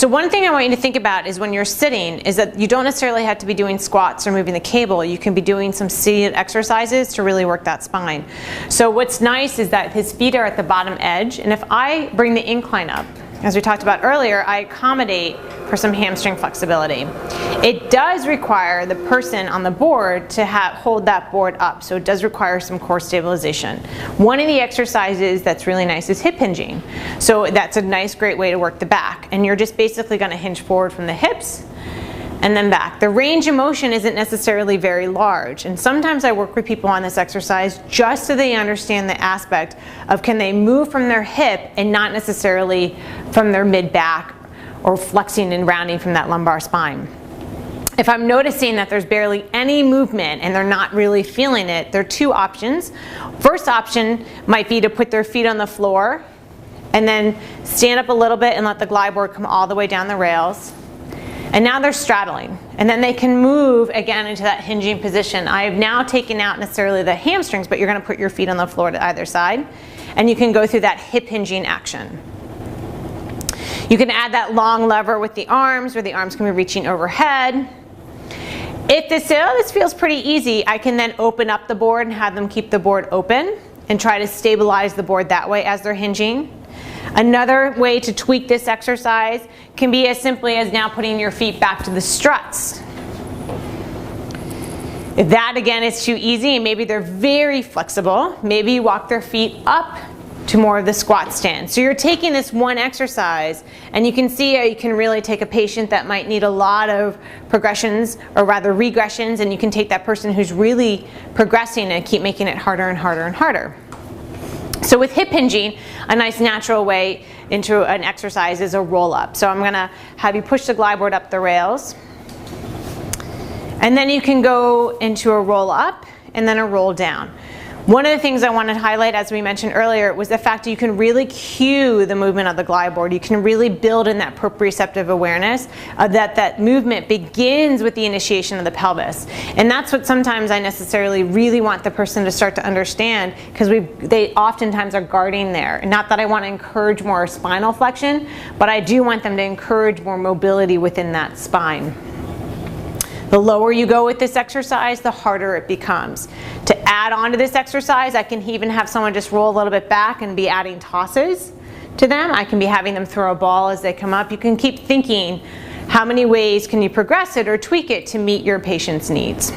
So one thing I want you to think about is when you're sitting is that you don't necessarily have to be doing squats or moving the cable. You can be doing some seated exercises to really work that spine. So what's nice is that his feet are at the bottom edge, and if I bring the incline up, as we talked about earlier, I accommodate for some hamstring flexibility. It does require the person on the board to hold that board up, so it does require some core stabilization. One of the exercises that's really nice is hip hinging. So that's a nice, great way to work the back. And you're just basically going to hinge forward from the hips and then back. The range of motion isn't necessarily very large, and sometimes I work with people on this exercise just so they understand the aspect of can they move from their hip and not necessarily from their mid-back or flexing and rounding from that lumbar spine. If I'm noticing that there's barely any movement and they're not really feeling it, there are two options. First option might be to put their feet on the floor and then stand up a little bit and let the glide board come all the way down the rails. And now they're straddling, and then they can move again into that hinging position. I have now taken out necessarily the hamstrings, but you're going to put your feet on the floor to either side, and you can go through that hip hinging action. You can add that long lever with the arms, where the arms can be reaching overhead. If this feels pretty easy, I can then open up the board and have them keep the board open and try to stabilize the board that way as they're hinging. Another way to tweak this exercise can be as simply as now putting your feet back to the struts. If that again is too easy and maybe they're very flexible, maybe you walk their feet up to more of the squat stance. So you're taking this one exercise and you can see how you can really take a patient that might need a lot of progressions or rather regressions, and you can take that person who's really progressing and keep making it harder and harder and harder. So with hip hinging, a nice natural way into an exercise is a roll up. So I'm going to have you push the glide board up the rails, and then you can go into a roll up and then a roll down. One of the things I wanted to highlight, as we mentioned earlier, was the fact that you can really cue the movement of the glide board. You can really build in that proprioceptive awareness that movement begins with the initiation of the pelvis. And that's what sometimes I necessarily really want the person to start to understand, because they oftentimes are guarding there. And not that I want to encourage more spinal flexion, but I do want them to encourage more mobility within that spine. The lower you go with this exercise, the harder it becomes. To add on to this exercise, I can even have someone just roll a little bit back and be adding tosses to them. I can be having them throw a ball as they come up. You can keep thinking, how many ways can you progress it or tweak it to meet your patient's needs?